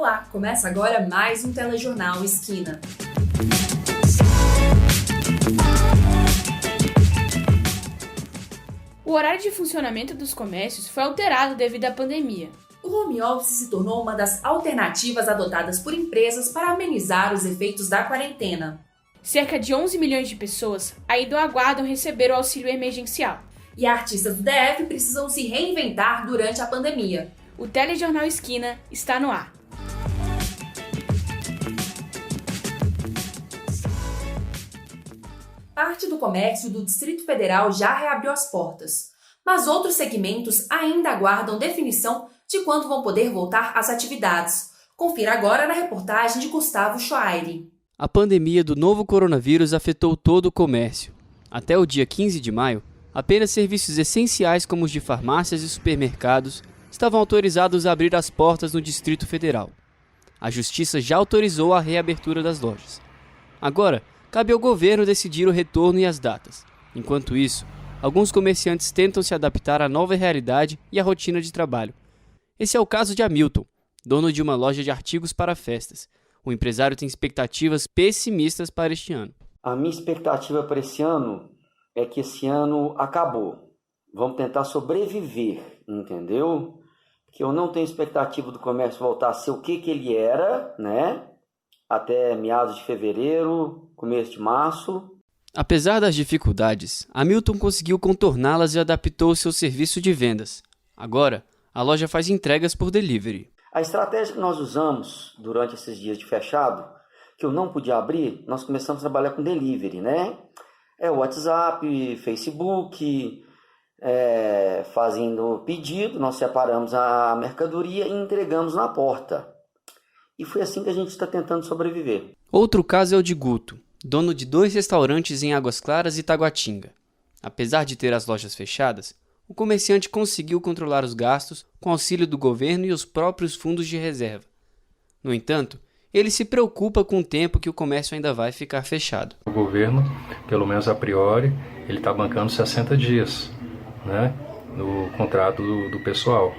Olá, começa agora mais um Telejornal Esquina. O horário de funcionamento dos comércios foi alterado devido à pandemia. O home office se tornou uma das alternativas adotadas por empresas para amenizar os efeitos da quarentena. Cerca de 11 milhões de pessoas ainda aguardam receber o auxílio emergencial. E artistas do DF precisam se reinventar durante a pandemia. O Telejornal Esquina está no ar. Parte do comércio do Distrito Federal já reabriu as portas, mas outros segmentos ainda aguardam definição de quando vão poder voltar às atividades. Confira agora na reportagem de Gustavo Schoaire. A pandemia do novo coronavírus afetou todo o comércio. Até o dia 15 de maio, apenas serviços essenciais como os de farmácias e supermercados estavam autorizados a abrir as portas no Distrito Federal. A Justiça já autorizou a reabertura das lojas. Agora, cabe ao governo decidir o retorno e as datas. Enquanto isso, alguns comerciantes tentam se adaptar à nova realidade e à rotina de trabalho. Esse é o caso de Hamilton, dono de uma loja de artigos para festas. O empresário tem expectativas pessimistas para este ano. A minha expectativa para esse ano é que esse ano acabou. Vamos tentar sobreviver, entendeu? Porque eu não tenho expectativa do comércio voltar a ser o que ele era, né? Até meados de fevereiro, começo de março. Apesar das dificuldades, Hamilton conseguiu contorná-las e adaptou seu serviço de vendas. Agora, a loja faz entregas por delivery. A estratégia que nós usamos durante esses dias de fechado, que eu não podia abrir, nós começamos a trabalhar com delivery, né? WhatsApp, Facebook, fazendo pedido, nós separamos a mercadoria e entregamos na porta. E foi assim que a gente está tentando sobreviver. Outro caso é o de Guto, dono de 2 restaurantes em Águas Claras e Taguatinga. Apesar de ter as lojas fechadas, o comerciante conseguiu controlar os gastos com auxílio do governo e os próprios fundos de reserva. No entanto, ele se preocupa com o tempo que o comércio ainda vai ficar fechado. O governo, pelo menos a priori, ele está bancando 60 dias, né, no contrato do pessoal.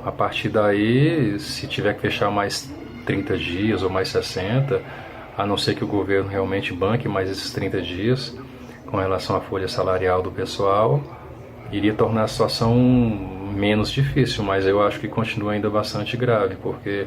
A partir daí, se tiver que fechar mais 30 dias ou mais 60, a não ser que o governo realmente banque mais esses 30 dias com relação à folha salarial do pessoal, iria tornar a situação menos difícil, mas eu acho que continua ainda bastante grave, porque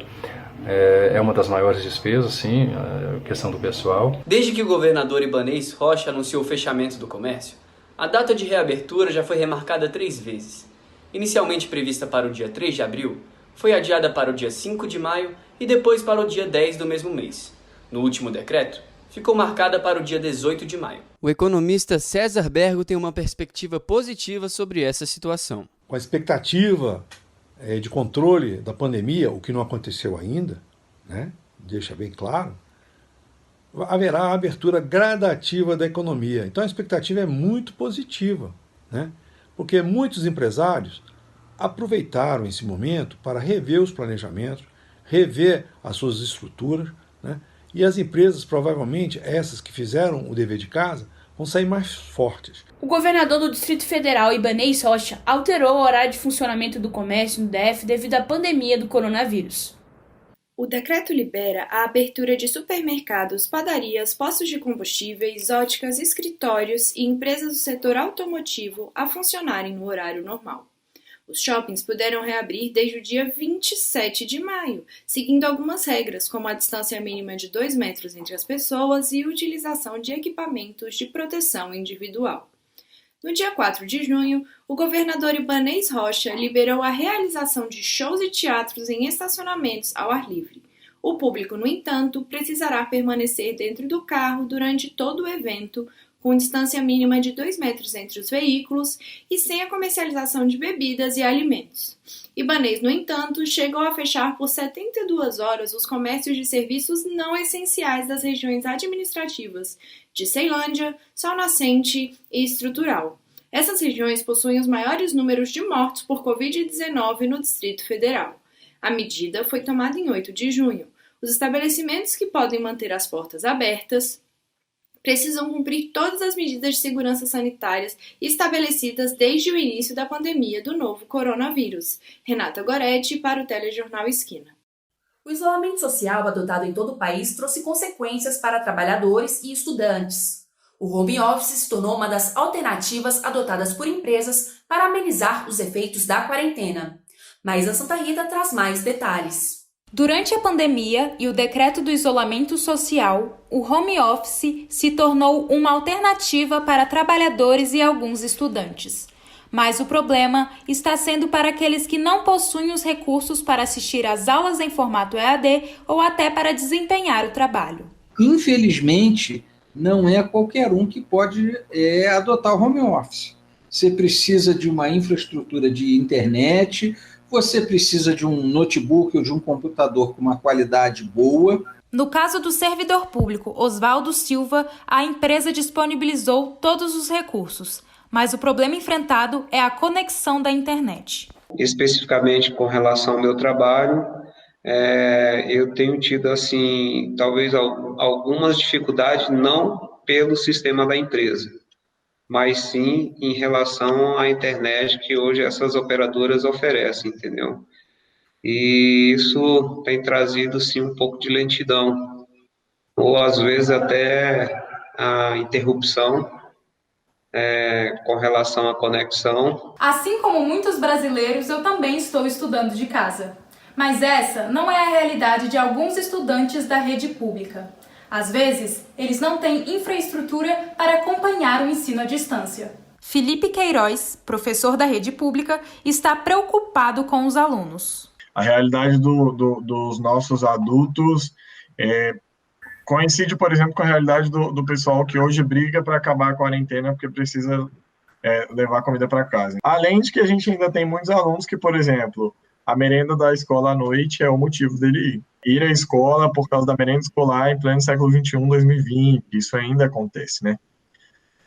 é uma das maiores despesas, sim, a questão do pessoal. Desde que o governador Ibanez Rocha anunciou o fechamento do comércio, a data de reabertura já foi remarcada 3 vezes. Inicialmente prevista para o dia 3 de abril, foi adiada para o dia 5 de maio e depois para o dia 10 do mesmo mês. No último decreto, ficou marcada para o dia 18 de maio. O economista César Bergo tem uma perspectiva positiva sobre essa situação. Com a expectativa de controle da pandemia, o que não aconteceu ainda, né, deixa bem claro, haverá a abertura gradativa da economia. Então a expectativa é muito positiva, né, porque muitos empresários aproveitaram esse momento para rever os planejamentos, rever as suas estruturas, né, e as empresas, provavelmente, essas que fizeram o dever de casa, vão sair mais fortes. O governador do Distrito Federal, Ibanez Rocha, alterou o horário de funcionamento do comércio no DF devido à pandemia do coronavírus. O decreto libera a abertura de supermercados, padarias, postos de combustíveis, óticas, escritórios e empresas do setor automotivo a funcionarem no horário normal. Os shoppings puderam reabrir desde o dia 27 de maio, seguindo algumas regras, como a distância mínima de 2 metros entre as pessoas e utilização de equipamentos de proteção individual. No dia 4 de junho, o governador Ibanez Rocha liberou a realização de shows e teatros em estacionamentos ao ar livre. O público, no entanto, precisará permanecer dentro do carro durante todo o evento, com distância mínima de 2 metros entre os veículos e sem a comercialização de bebidas e alimentos. Ibanez, no entanto, chegou a fechar por 72 horas os comércios de serviços não essenciais das regiões administrativas de Ceilândia, Sol Nascente e Estrutural. Essas regiões possuem os maiores números de mortos por Covid-19 no Distrito Federal. A medida foi tomada em 8 de junho. Os estabelecimentos que podem manter as portas abertas precisam cumprir todas as medidas de segurança sanitárias estabelecidas desde o início da pandemia do novo coronavírus. Renata Goretti para o Telejornal Esquina. O isolamento social adotado em todo o país trouxe consequências para trabalhadores e estudantes. O home office se tornou uma das alternativas adotadas por empresas para amenizar os efeitos da quarentena. Maísa Santa Rita traz mais detalhes. Durante a pandemia e o decreto do isolamento social, o home office se tornou uma alternativa para trabalhadores e alguns estudantes. Mas o problema está sendo para aqueles que não possuem os recursos para assistir às aulas em formato EAD ou até para desempenhar o trabalho. Infelizmente, não é qualquer um que pode adotar o home office. Você precisa de uma infraestrutura de internet, você precisa de um notebook ou de um computador com uma qualidade boa. No caso do servidor público Oswaldo Silva, a empresa disponibilizou todos os recursos, mas o problema enfrentado é a conexão da internet. Especificamente com relação ao meu trabalho, eu tenho tido, assim, talvez algumas dificuldades, não pelo sistema da empresa, mas sim em relação à internet que hoje essas operadoras oferecem, entendeu? E isso tem trazido, sim, um pouco de lentidão, ou às vezes até a interrupção com relação à conexão. Assim como muitos brasileiros, eu também estou estudando de casa. Mas essa não é a realidade de alguns estudantes da rede pública. Às vezes, eles não têm infraestrutura para acompanhar o ensino à distância. Felipe Queiroz, professor da rede pública, está preocupado com os alunos. A realidade dos nossos adultos coincide, por exemplo, com a realidade do pessoal que hoje briga para acabar a quarentena porque precisa levar comida para casa. Além de que a gente ainda tem muitos alunos que, por exemplo, a merenda da escola à noite é o motivo dele ir à escola por causa da merenda escolar em pleno século XXI, 2020. Isso ainda acontece, né?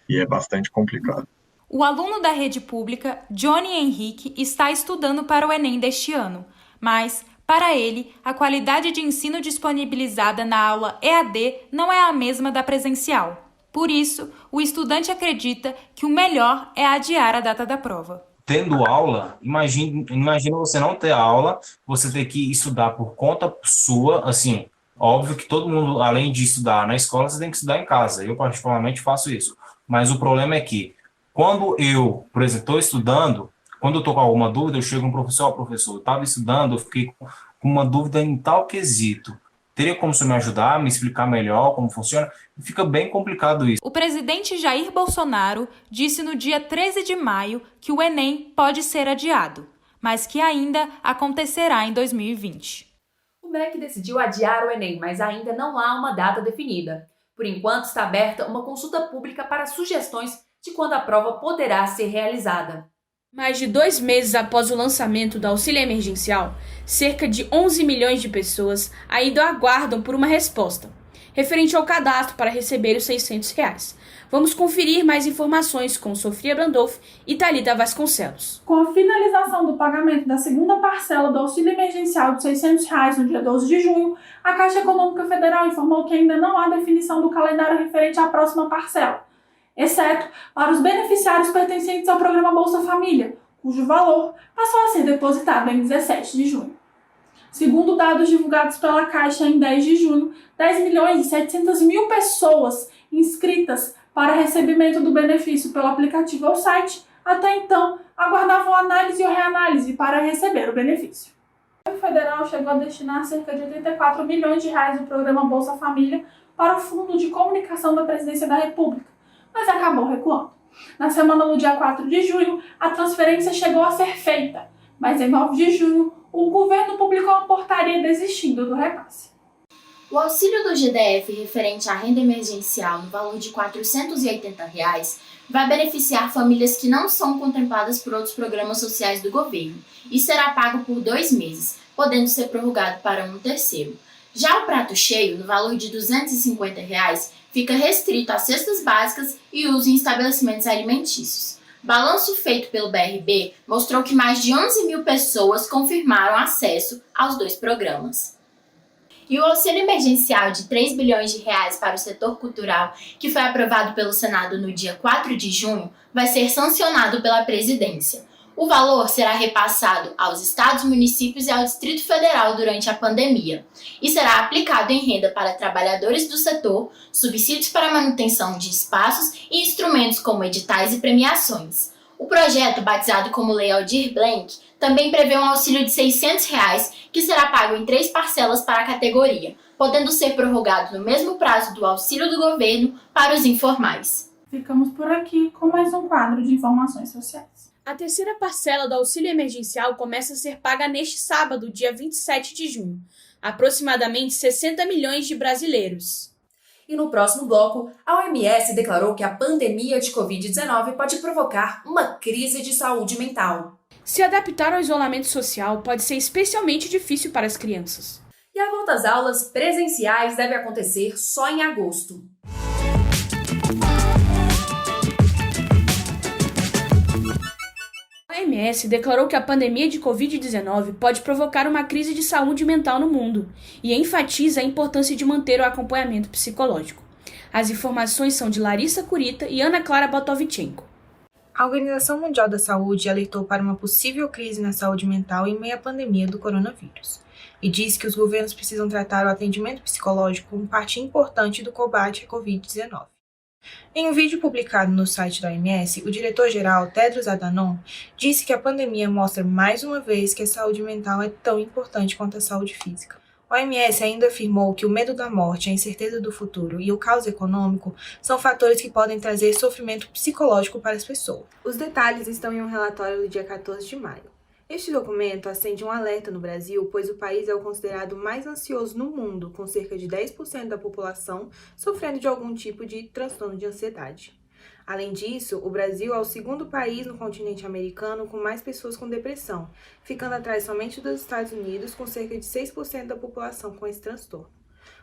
E é bastante complicado. O aluno da rede pública, Johnny Henrique, está estudando para o Enem deste ano, mas, para ele, a qualidade de ensino disponibilizada na aula EAD não é a mesma da presencial. Por isso, o estudante acredita que o melhor é adiar a data da prova. Tendo aula, imagina você não ter aula, você ter que estudar por conta sua, assim, óbvio que todo mundo, além de estudar na escola, você tem que estudar em casa. Eu, particularmente, faço isso. Mas o problema é que, quando eu, por exemplo, estou estudando, quando eu estou com alguma dúvida, eu chego no professor, eu estava estudando, eu fiquei com uma dúvida em tal quesito. Teria como você me ajudar, me explicar melhor como funciona? Fica bem complicado isso. O presidente Jair Bolsonaro disse no dia 13 de maio que o Enem pode ser adiado, mas que ainda acontecerá em 2020. O MEC decidiu adiar o Enem, mas ainda não há uma data definida. Por enquanto, está aberta uma consulta pública para sugestões de quando a prova poderá ser realizada. Mais de 2 meses após o lançamento do auxílio emergencial, cerca de 11 milhões de pessoas ainda aguardam por uma resposta, referente ao cadastro para receber os R$600. Vamos conferir mais informações com Sofia Brandolf e Thalita Vasconcelos. Com a finalização do pagamento da segunda parcela do auxílio emergencial de R$600 no dia 12 de junho, a Caixa Econômica Federal informou que ainda não há definição do calendário referente à próxima parcela, exceto para os beneficiários pertencentes ao programa Bolsa Família, cujo valor passou a ser depositado em 17 de junho. Segundo dados divulgados pela Caixa em 10 de junho, 10.700.000 pessoas inscritas para recebimento do benefício pelo aplicativo ou site, até então, aguardavam análise ou reanálise para receber o benefício. O governo federal chegou a destinar cerca de R$84 milhões do programa Bolsa Família para o Fundo de Comunicação da Presidência da República, mas acabou recuando. Na semana do dia 4 de junho, a transferência chegou a ser feita, mas em 9 de junho, o governo publicou uma portaria desistindo do repasse. O auxílio do GDF referente à renda emergencial no valor de R$ 480 vai beneficiar famílias que não são contempladas por outros programas sociais do governo e será pago por 2 meses, podendo ser prorrogado para um terceiro. Já o prato cheio, no valor de R$ 250, fica restrito a cestas básicas e uso em estabelecimentos alimentícios. Balanço feito pelo BRB mostrou que mais de 11 mil pessoas confirmaram acesso aos 2 programas. E o auxílio emergencial de R$ 3 bilhões para o setor cultural, que foi aprovado pelo Senado no dia 4 de junho, vai ser sancionado pela presidência. O valor será repassado aos estados, municípios e ao Distrito Federal durante a pandemia e será aplicado em renda para trabalhadores do setor, subsídios para manutenção de espaços e instrumentos como editais e premiações. O projeto, batizado como Lei Aldir Blanc, também prevê um auxílio de R$ 600, que será pago em 3 parcelas para a categoria, podendo ser prorrogado no mesmo prazo do auxílio do governo para os informais. Ficamos por aqui com mais um quadro de informações sociais. A terceira parcela do auxílio emergencial começa a ser paga neste sábado, dia 27 de junho. Aproximadamente 60 milhões de brasileiros. E no próximo bloco, a OMS declarou que a pandemia de Covid-19 pode provocar uma crise de saúde mental. Se adaptar ao isolamento social pode ser especialmente difícil para as crianças. E a volta às aulas presenciais deve acontecer só em agosto. A OMS declarou que a pandemia de Covid-19 pode provocar uma crise de saúde mental no mundo e enfatiza a importância de manter o acompanhamento psicológico. As informações são de Larissa Kurita e Ana Clara Botovichenko. A Organização Mundial da Saúde alertou para uma possível crise na saúde mental em meio à pandemia do coronavírus e diz que os governos precisam tratar o atendimento psicológico como parte importante do combate à Covid-19. Em um vídeo publicado no site da OMS, o diretor-geral Tedros Adhanom disse que a pandemia mostra mais uma vez que a saúde mental é tão importante quanto a saúde física. A OMS ainda afirmou que o medo da morte, a incerteza do futuro e o caos econômico são fatores que podem trazer sofrimento psicológico para as pessoas. Os detalhes estão em um relatório do dia 14 de maio. Este documento acende um alerta no Brasil, pois o país é o considerado mais ansioso no mundo, com cerca de 10% da população sofrendo de algum tipo de transtorno de ansiedade. Além disso, o Brasil é o segundo país no continente americano com mais pessoas com depressão, ficando atrás somente dos Estados Unidos, com cerca de 6% da população com esse transtorno.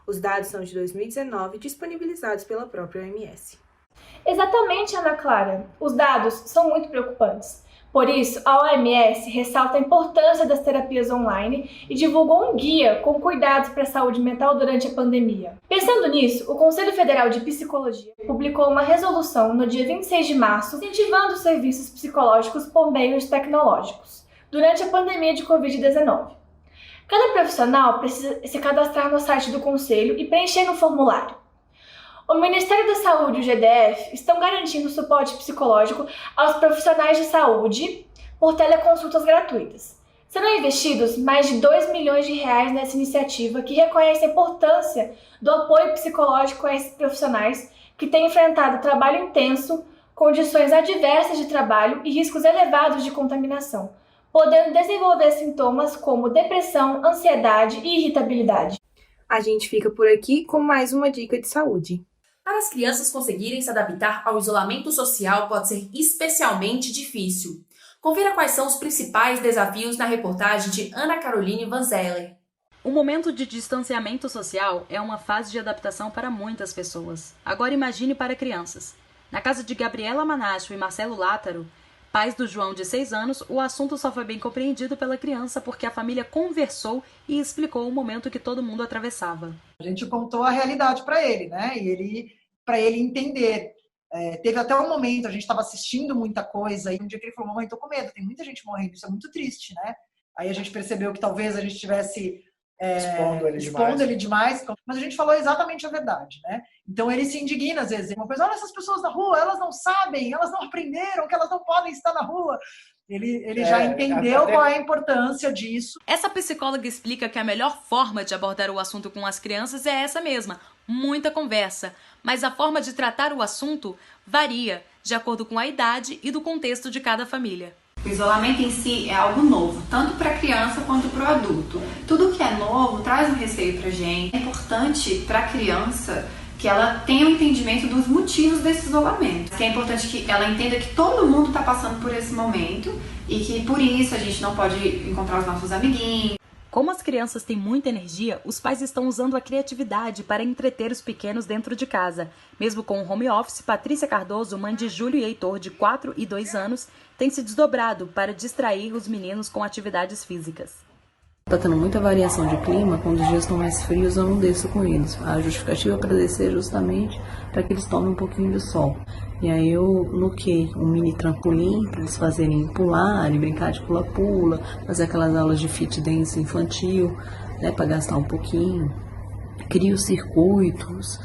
Os dados são de 2019, disponibilizados pela própria OMS. Exatamente, Ana Clara. Os dados são muito preocupantes. Por isso, a OMS ressalta a importância das terapias online e divulgou um guia com cuidados para a saúde mental durante a pandemia. Pensando nisso, o Conselho Federal de Psicologia publicou uma resolução no dia 26 de março incentivando os serviços psicológicos por meios tecnológicos durante a pandemia de Covid-19. Cada profissional precisa se cadastrar no site do Conselho e preencher um formulário. O Ministério da Saúde e o GDF estão garantindo suporte psicológico aos profissionais de saúde por teleconsultas gratuitas. Serão investidos mais de R$ 2 milhões nessa iniciativa que reconhece a importância do apoio psicológico a esses profissionais que têm enfrentado trabalho intenso, condições adversas de trabalho e riscos elevados de contaminação, podendo desenvolver sintomas como depressão, ansiedade e irritabilidade. A gente fica por aqui com mais uma dica de saúde. Para as crianças conseguirem se adaptar ao isolamento social pode ser especialmente difícil. Confira quais são os principais desafios na reportagem de Ana Caroline Van Zeller. O momento de distanciamento social é uma fase de adaptação para muitas pessoas. Agora imagine para crianças. Na casa de Gabriela Manacho e Marcelo Látaro, pais do João de 6 anos, o assunto só foi bem compreendido pela criança porque a família conversou e explicou o momento que todo mundo atravessava. A gente contou a realidade para ele, né? E para ele entender. Teve até um momento, a gente estava assistindo muita coisa, e um dia que ele falou: mamãe, tô com medo, tem muita gente morrendo, isso é muito triste, né? Aí a gente percebeu que talvez a gente estivesse expondo ele demais, mas a gente falou exatamente a verdade, né? Então ele se indigna às vezes, uma coisa: olha essas pessoas na rua, elas não sabem, elas não aprenderam que elas não podem estar na rua. Ele já entendeu qual é a importância disso. Essa psicóloga explica que a melhor forma de abordar o assunto com as crianças é essa mesma, muita conversa. Mas a forma de tratar o assunto varia, de acordo com a idade e do contexto de cada família. O isolamento em si é algo novo, tanto para a criança quanto para o adulto. Tudo que é novo traz um receio para a gente. É importante para a criança que ela tenha um entendimento dos motivos desse isolamento. É importante que ela entenda que todo mundo está passando por esse momento e que por isso a gente não pode encontrar os nossos amiguinhos. Como as crianças têm muita energia, os pais estão usando a criatividade para entreter os pequenos dentro de casa. Mesmo com o home office, Patrícia Cardoso, mãe de Júlio e Heitor, de 4 e 2 anos, tem se desdobrado para distrair os meninos com atividades físicas. Está tendo muita variação de clima, quando os dias estão mais frios eu não desço com eles. A justificativa para descer é justamente para que eles tomem um pouquinho de sol. E aí eu loquei um mini trampolim para eles fazerem pular, brincar de pula-pula, fazer aquelas aulas de fit dance infantil, né, para gastar um pouquinho. Crio circuitos,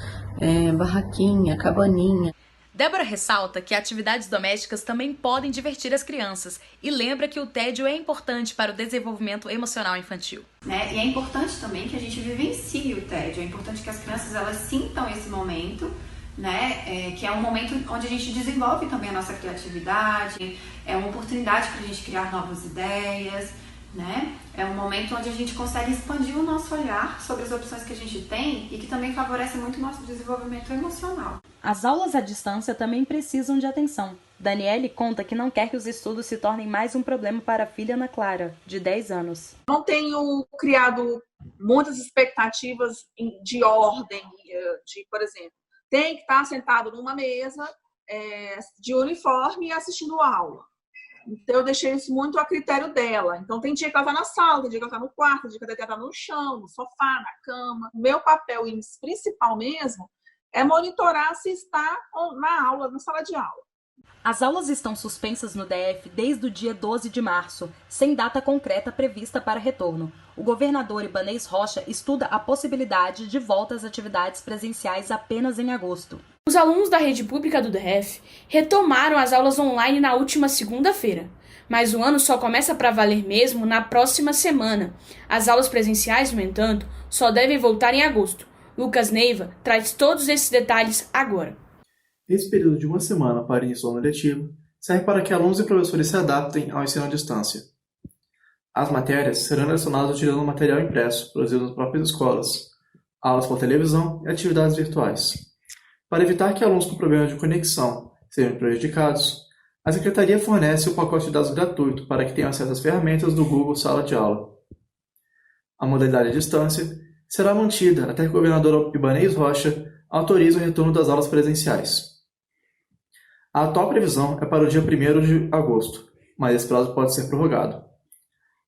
barraquinha, cabaninha. Débora ressalta que atividades domésticas também podem divertir as crianças e lembra que o tédio é importante para o desenvolvimento emocional infantil. Né? E é importante também que a gente vivencie o tédio, é importante que as crianças elas sintam esse momento, né? Que é um momento onde a gente desenvolve também a nossa criatividade, é uma oportunidade para a gente criar novas ideias, né? É um momento onde a gente consegue expandir o nosso olhar sobre as opções que a gente tem e que também favorece muito o nosso desenvolvimento emocional. As aulas à distância também precisam de atenção. Daniele conta que não quer que os estudos se tornem mais um problema para a filha Ana Clara, de 10 anos. Não tenho criado muitas expectativas de ordem, por exemplo, tem que estar sentado numa mesa de uniforme e assistindo a aula. Então, eu deixei isso muito a critério dela. Então, tem dia que ela está na sala, tem dia que ela está no quarto, tem dia que ela está no chão, no sofá, na cama. O meu papel principal mesmo é monitorar se está na aula, na sala de aula. As aulas estão suspensas no DF desde o dia 12 de março, sem data concreta prevista para retorno. O governador Ibanez Rocha estuda a possibilidade de volta às atividades presenciais apenas em agosto. Os alunos da rede pública do DF retomaram as aulas online na última segunda-feira, mas o ano só começa para valer mesmo na próxima semana. As aulas presenciais, no entanto, só devem voltar em agosto. Lucas Neiva traz todos esses detalhes agora. Esse período de uma semana para início do ano letivo serve para que alunos e professores se adaptem ao ensino à distância. As matérias serão lecionadas utilizando material impresso produzido nas próprias escolas, aulas por televisão e atividades virtuais. Para evitar que alunos com problemas de conexão sejam prejudicados, a Secretaria fornece o pacote de dados gratuito para que tenham acesso às ferramentas do Google Sala de Aula. A modalidade à distância será mantida até que o governador Ibanez Rocha autorize o retorno das aulas presenciais. A atual previsão é para o dia 1º de agosto, mas esse prazo pode ser prorrogado.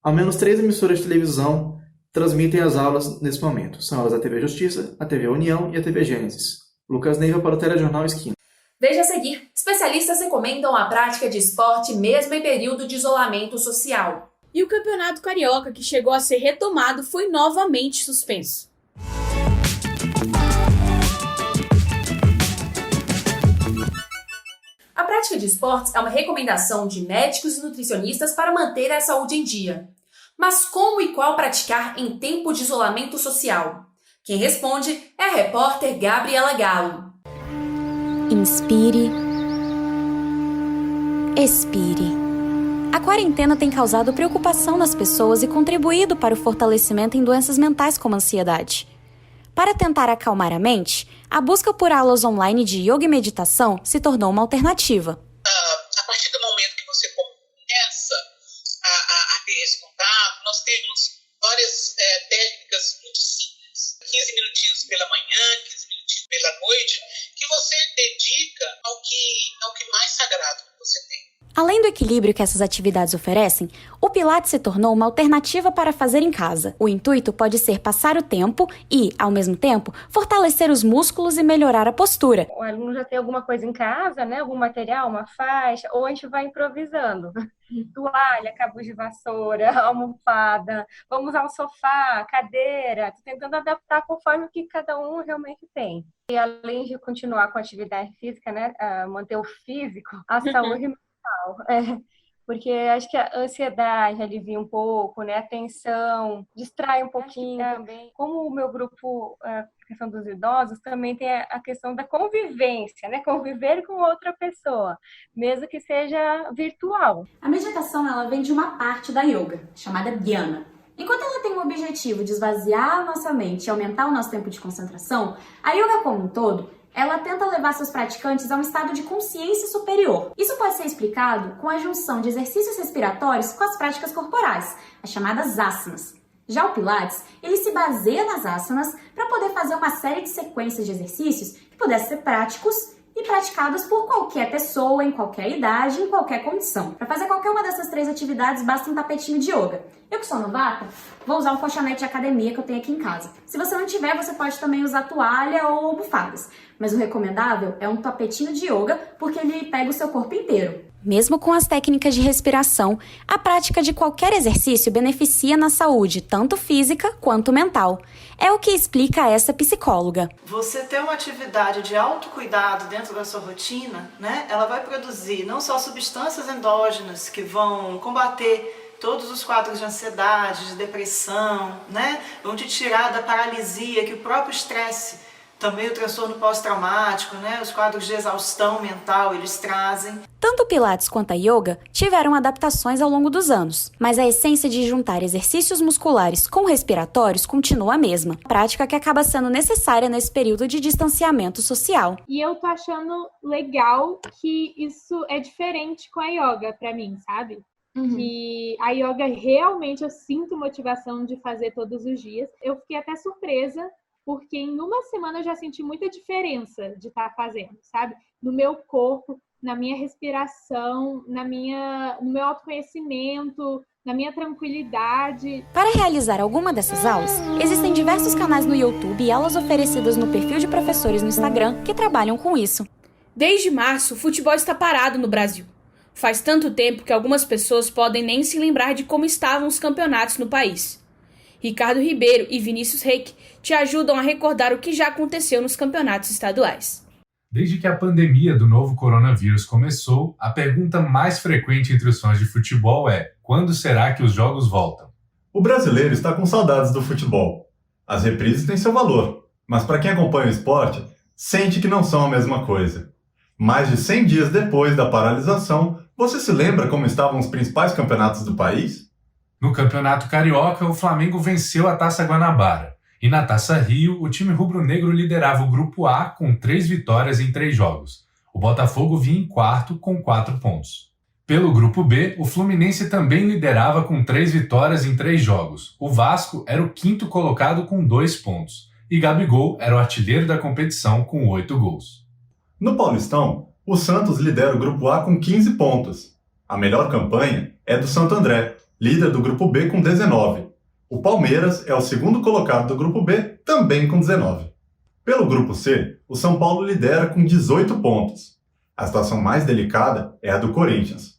Ao menos 3 emissoras de televisão transmitem as aulas nesse momento. São elas a TV Justiça, a TV União e a TV Gênesis. Lucas Neiva para o Telejornal Esquina. Veja a seguir, especialistas recomendam a prática de esporte mesmo em período de isolamento social. E o Campeonato Carioca, que chegou a ser retomado, foi novamente suspenso. A prática de esportes é uma recomendação de médicos e nutricionistas para manter a saúde em dia. Mas como e qual praticar em tempo de isolamento social? Quem responde é a repórter Gabriela Galo. Inspire. Expire. A quarentena tem causado preocupação nas pessoas e contribuído para o fortalecimento em doenças mentais como a ansiedade. Para tentar acalmar a mente, a busca por aulas online de yoga e meditação se tornou uma alternativa. A partir do momento que você começa a ter esse contato, nós temos várias técnicas muito simples. 15 minutinhos pela manhã, 15 minutinhos pela noite, que você dedica ao que mais sagrado que você tem. Além do equilíbrio que essas atividades oferecem, o Pilates se tornou uma alternativa para fazer em casa. O intuito pode ser passar o tempo e, ao mesmo tempo, fortalecer os músculos e melhorar a postura. O aluno já tem alguma coisa em casa, né? Algum material, uma faixa, ou a gente vai improvisando. Toalha, cabo de vassoura, almofada, vamos ao sofá, cadeira, tentando adaptar conforme o que cada um realmente tem. E além de continuar com a atividade física, né? Manter o físico, a saúde mental. Porque acho que a ansiedade alivia um pouco, né? A tensão, distrai um pouquinho também. Como o meu grupo, a questão dos idosos, também tem a questão da convivência, né? Conviver com outra pessoa, mesmo que seja virtual. A meditação, ela vem de uma parte da yoga, chamada dhyana. Enquanto ela tem o objetivo de esvaziar a nossa mente e aumentar o nosso tempo de concentração, a yoga como um todo, ela tenta levar seus praticantes a um estado de consciência superior. Isso pode ser explicado com a junção de exercícios respiratórios com as práticas corporais, as chamadas asanas. Já o Pilates, ele se baseia nas asanas para poder fazer uma série de sequências de exercícios que pudessem ser práticos e praticadas por qualquer pessoa, em qualquer idade, em qualquer condição. Para fazer qualquer uma dessas 3 atividades, basta um tapetinho de yoga. Eu que sou novata, vou usar um colchonete de academia que eu tenho aqui em casa. Se você não tiver, você pode também usar toalha ou almofadas. Mas o recomendável é um tapetinho de yoga, porque ele pega o seu corpo inteiro. Mesmo com as técnicas de respiração, a prática de qualquer exercício beneficia na saúde, tanto física quanto mental. É o que explica essa psicóloga. Você ter uma atividade de autocuidado dentro da sua rotina, né? Ela vai produzir não só substâncias endógenas que vão combater todos os quadros de ansiedade, de depressão, né? Vão te tirar da paralisia que o próprio estresse, também o transtorno pós-traumático, né? Os quadros de exaustão mental, eles trazem. Tanto o Pilates quanto a Yoga tiveram adaptações ao longo dos anos, mas a essência de juntar exercícios musculares com respiratórios continua a mesma, prática que acaba sendo necessária nesse período de distanciamento social. E eu tô achando legal que isso é diferente com a Yoga pra mim, sabe? Que a Yoga realmente eu sinto motivação de fazer todos os dias. Eu fiquei até surpresa, porque em uma semana eu já senti muita diferença de estar fazendo, sabe? No meu corpo, na minha respiração, no meu autoconhecimento, na minha tranquilidade. Para realizar alguma dessas aulas, existem diversos canais no YouTube e aulas oferecidas no perfil de professores no Instagram que trabalham com isso. Desde março, o futebol está parado no Brasil. Faz tanto tempo que algumas pessoas podem nem se lembrar de como estavam os campeonatos no país. Ricardo Ribeiro e Vinícius Reck te ajudam a recordar o que já aconteceu nos campeonatos estaduais. Desde que a pandemia do novo coronavírus começou, a pergunta mais frequente entre os fãs de futebol é: quando será que os jogos voltam? O brasileiro está com saudades do futebol. As reprises têm seu valor, mas para quem acompanha o esporte, sente que não são a mesma coisa. Mais de 100 dias depois da paralisação, você se lembra como estavam os principais campeonatos do país? No Campeonato Carioca, o Flamengo venceu a Taça Guanabara. E na Taça Rio, o time rubro-negro liderava o Grupo A com 3 vitórias em 3 jogos. O Botafogo vinha em quarto com 4 pontos. Pelo Grupo B, o Fluminense também liderava com 3 vitórias em 3 jogos. O Vasco era o 5º colocado com 2 pontos. E Gabigol era o artilheiro da competição com 8 gols. No Paulistão, o Santos lidera o Grupo A com 15 pontos. A melhor campanha é do Santo André, líder do Grupo B com 19. O Palmeiras é o 2º colocado do Grupo B, também com 19. Pelo Grupo C, o São Paulo lidera com 18 pontos. A situação mais delicada é a do Corinthians.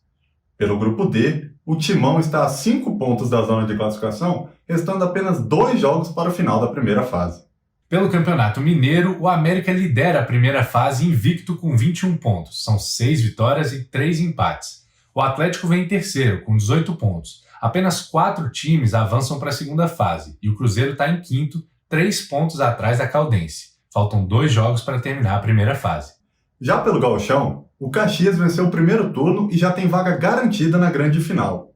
Pelo Grupo D, o Timão está a 5 pontos da zona de classificação, restando apenas 2 jogos para o final da primeira fase. Pelo Campeonato Mineiro, o América lidera a primeira fase invicto com 21 pontos. São 6 vitórias e 3 empates. O Atlético vem em terceiro, com 18 pontos. Apenas 4 times avançam para a segunda fase, e o Cruzeiro está em quinto, 3 pontos atrás da Caldense. Faltam 2 jogos para terminar a primeira fase. Já pelo Gauchão, o Caxias venceu o primeiro turno e já tem vaga garantida na grande final.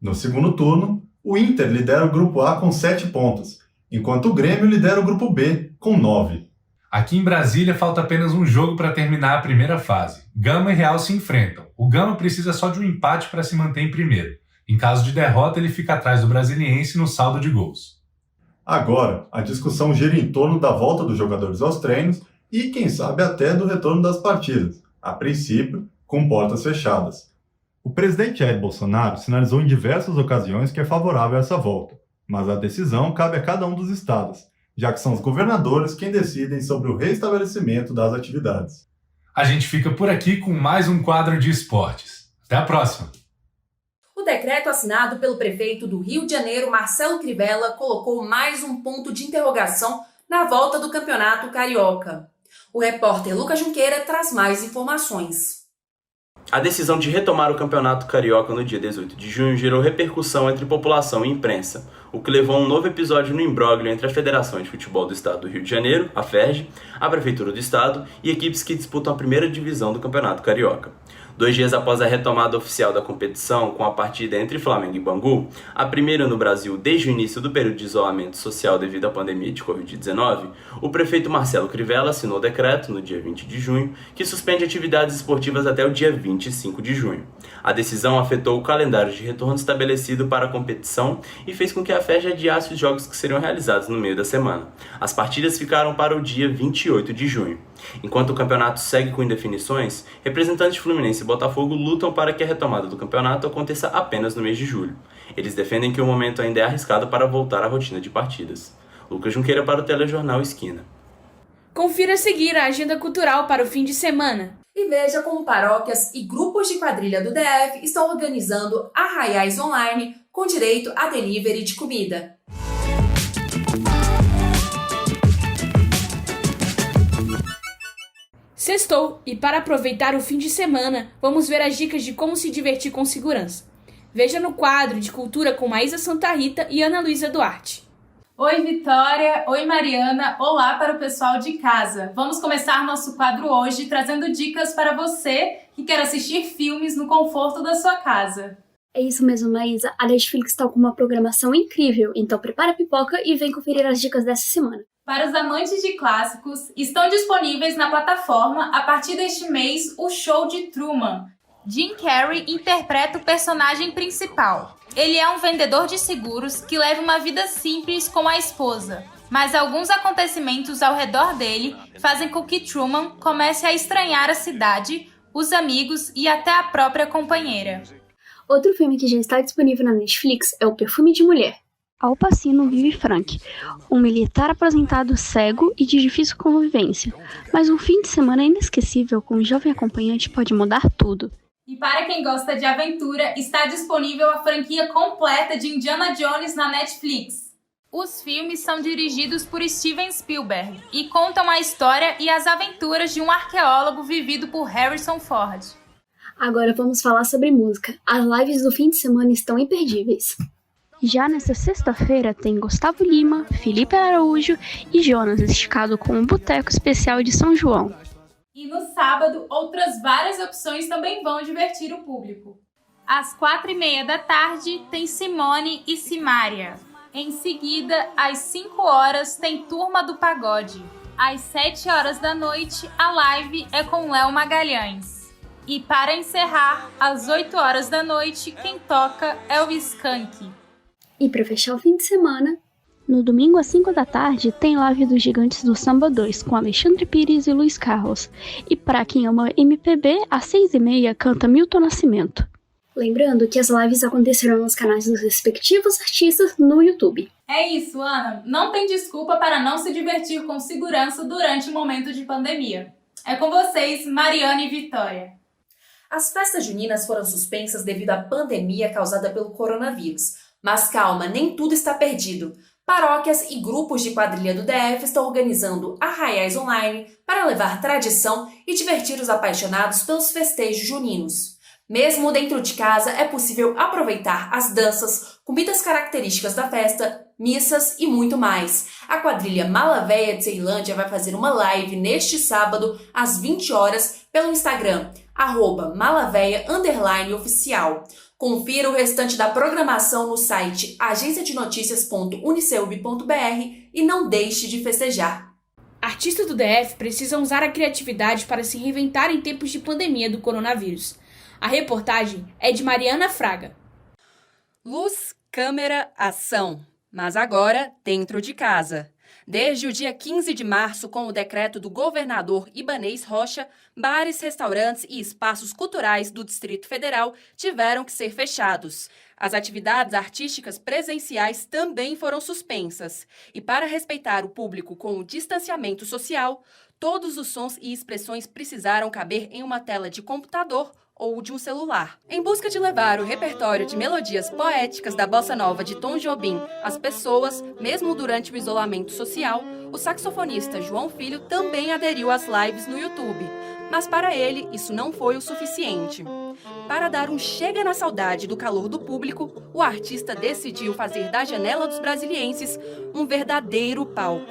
No segundo turno, o Inter lidera o Grupo A com 7 pontos, enquanto o Grêmio lidera o Grupo B com 9. Aqui em Brasília falta apenas um jogo para terminar a primeira fase. Gama e Real se enfrentam. O Gama precisa só de um empate para se manter em primeiro. Em caso de derrota, ele fica atrás do Brasiliense no saldo de gols. Agora, a discussão gira em torno da volta dos jogadores aos treinos e, quem sabe, até do retorno das partidas, a princípio, com portas fechadas. O presidente Jair Bolsonaro sinalizou em diversas ocasiões que é favorável a essa volta, mas a decisão cabe a cada um dos estados, já que são os governadores quem decidem sobre o restabelecimento das atividades. A gente fica por aqui com mais um quadro de esportes. Até a próxima! O decreto assinado pelo prefeito do Rio de Janeiro, Marcelo Crivella, colocou mais um ponto de interrogação na volta do Campeonato Carioca. O repórter Lucas Junqueira traz mais informações. A decisão de retomar o Campeonato Carioca no dia 18 de junho gerou repercussão entre população e imprensa, o que levou a um novo episódio no imbróglio entre a Federação de Futebol do Estado do Rio de Janeiro, a FERJ, a Prefeitura do Estado e equipes que disputam a primeira divisão do Campeonato Carioca. 2 dias após a retomada oficial da competição, com a partida entre Flamengo e Bangu, a primeira no Brasil desde o início do período de isolamento social devido à pandemia de Covid-19, o prefeito Marcelo Crivella assinou o decreto, no dia 20 de junho, que suspende atividades esportivas até o dia 25 de junho. A decisão afetou o calendário de retorno estabelecido para a competição e fez com que a FERJ adiasse os jogos que seriam realizados no meio da semana. As partidas ficaram para o dia 28 de junho. Enquanto o campeonato segue com indefinições, representantes de Fluminense e Botafogo lutam para que a retomada do campeonato aconteça apenas no mês de julho. Eles defendem que o momento ainda é arriscado para voltar à rotina de partidas. Lucas Junqueira para o Telejornal Esquina. Confira a seguir a agenda cultural para o fim de semana. E veja como paróquias e grupos de quadrilha do DF estão organizando arraiais online com direito a delivery de comida. Sextou, e para aproveitar o fim de semana, vamos ver as dicas de como se divertir com segurança. Veja no quadro de cultura com Maísa Santa Rita e Ana Luísa Duarte. Oi, Vitória! Oi, Mariana! Olá para o pessoal de casa! Vamos começar nosso quadro hoje trazendo dicas para você que quer assistir filmes no conforto da sua casa. É isso mesmo, Maísa. A Netflix está com uma programação incrível, então prepara a pipoca e vem conferir as dicas dessa semana. Para os amantes de clássicos, estão disponíveis na plataforma, a partir deste mês, o Show de Truman. Jim Carrey interpreta o personagem principal. Ele é um vendedor de seguros que leva uma vida simples com a esposa, mas alguns acontecimentos ao redor dele fazem com que Truman comece a estranhar a cidade, os amigos e até a própria companheira. Outro filme que já está disponível na Netflix é O Perfume de Mulher. Al Pacino vive Frank, um militar aposentado cego e de difícil convivência, mas um fim de semana inesquecível com um jovem acompanhante pode mudar tudo. E para quem gosta de aventura, está disponível a franquia completa de Indiana Jones na Netflix. Os filmes são dirigidos por Steven Spielberg e contam a história e as aventuras de um arqueólogo vivido por Harrison Ford. Agora vamos falar sobre música. As lives do fim de semana estão imperdíveis. Já nesta sexta-feira tem Gustavo Lima, Felipe Araújo e Jonas esticado com um boteco especial de São João. E no sábado, outras várias opções também vão divertir o público. Às 4h30 da tarde tem Simone e Simária. Em seguida, às 5 horas tem Turma do Pagode. Às 7 horas da noite, a live é com Léo Magalhães. E para encerrar, às 8 horas da noite, quem toca é o Skank. E para fechar o fim de semana, no domingo às 5 da tarde tem live dos Gigantes do Samba 2 com Alexandre Pires e Luiz Carlos. E para quem ama MPB, às 6h30 canta Milton Nascimento. Lembrando que as lives acontecerão nos canais dos respectivos artistas no YouTube. É isso, Ana. Não tem desculpa para não se divertir com segurança durante o momento de pandemia. É com vocês, Mariana e Vitória. As festas juninas foram suspensas devido à pandemia causada pelo coronavírus. Mas calma, nem tudo está perdido. Paróquias e grupos de quadrilha do DF estão organizando arraiais online para levar tradição e divertir os apaixonados pelos festejos juninos. Mesmo dentro de casa, é possível aproveitar as danças, comidas características da festa, missas e muito mais. A quadrilha Mala Véia de Ceilândia vai fazer uma live neste sábado, às 20 horas, pelo Instagram, @malaveia_oficial. Confira o restante da programação no site agenciadenoticias.uniceubi.br e não deixe de festejar. Artistas do DF precisam usar a criatividade para se reinventar em tempos de pandemia do coronavírus. A reportagem é de Mariana Fraga. Luz, câmera, ação. Mas agora dentro de casa. Desde o dia 15 de março, com o decreto do governador Ibanez Rocha, bares, restaurantes e espaços culturais do Distrito Federal tiveram que ser fechados. As atividades artísticas presenciais também foram suspensas. E para respeitar o público com o distanciamento social, todos os sons e expressões precisaram caber em uma tela de computador ou de um celular. Em busca de levar o repertório de melodias poéticas da bossa nova de Tom Jobim às pessoas, mesmo durante o isolamento social, o saxofonista João Filho também aderiu às lives no YouTube. Mas para ele, isso não foi o suficiente. Para dar um chega na saudade do calor do público, o artista decidiu fazer da Janela dos Brasilienses um verdadeiro palco.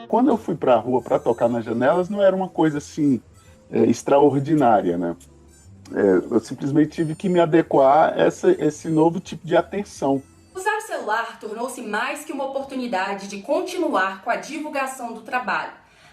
Quando eu fui para a rua para tocar nas janelas, não era uma coisa assim extraordinária, né? Eu simplesmente tive que me adequar a esse novo tipo de atenção. Usar o celular tornou-se mais que uma oportunidade de continuar com a divulgação do trabalho,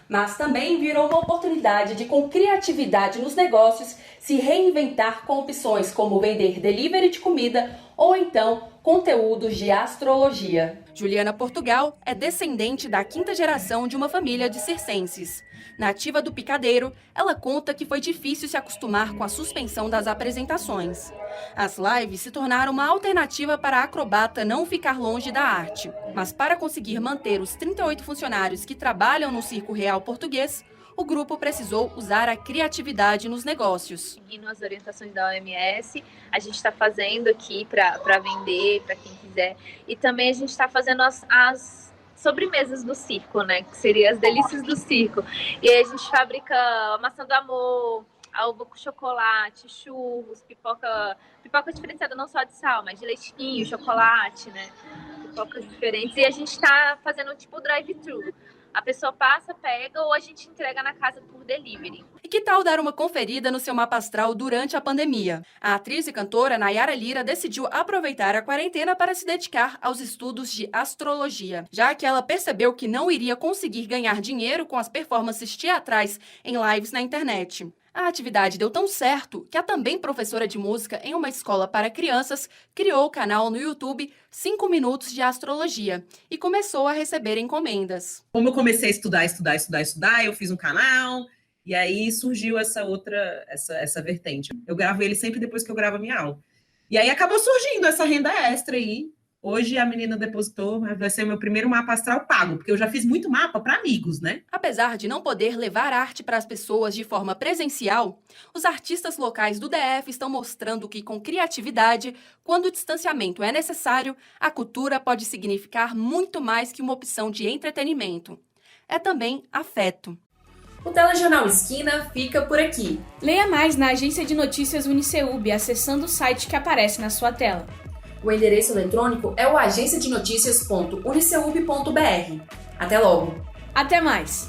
mas também virou uma oportunidade de, com criatividade nos negócios, se reinventar com opções como vender delivery de comida ou então conteúdos de astrologia. Juliana Portugal é descendente da 5ª geração de uma família de circenses. Nativa do Picadeiro, ela conta que foi difícil se acostumar com a suspensão das apresentações. As lives se tornaram uma alternativa para a acrobata não ficar longe da arte. Mas para conseguir manter os 38 funcionários que trabalham no Circo Real Português, o grupo precisou usar a criatividade nos negócios. Seguindo as orientações da OMS, a gente está fazendo aqui para vender, para quem quiser. E também a gente está fazendo as sobremesas do circo, né? Que seriam as delícias do circo. E aí a gente fabrica a maçã do amor, a uva com chocolate, churros, pipoca diferenciada não só de sal, mas de leitinho, chocolate, né? Pipocas diferentes. E a gente está fazendo tipo drive-thru. A pessoa passa, pega ou a gente entrega na casa por delivery. E que tal dar uma conferida no seu mapa astral durante a pandemia? A atriz e cantora Nayara Lira decidiu aproveitar a quarentena para se dedicar aos estudos de astrologia, já que ela percebeu que não iria conseguir ganhar dinheiro com as performances teatrais em lives na internet. A atividade deu tão certo que a também professora de música em uma escola para crianças criou o canal no YouTube 5 Minutos de Astrologia e começou a receber encomendas. Como eu comecei a estudar, eu fiz um canal e aí surgiu essa vertente. Eu gravo ele sempre depois que eu gravo a minha aula. E aí acabou surgindo essa renda extra aí. Hoje a menina depositou, vai ser o meu primeiro mapa astral pago, porque eu já fiz muito mapa para amigos, né? Apesar de não poder levar arte para as pessoas de forma presencial, os artistas locais do DF estão mostrando que, com criatividade, quando o distanciamento é necessário, a cultura pode significar muito mais que uma opção de entretenimento. É também afeto. O Telejornal Esquina fica por aqui. Leia mais na agência de notícias Uniceub, acessando o site que aparece na sua tela. O endereço eletrônico é o agenciadenoticias.uniceub.br. Até logo! Até mais!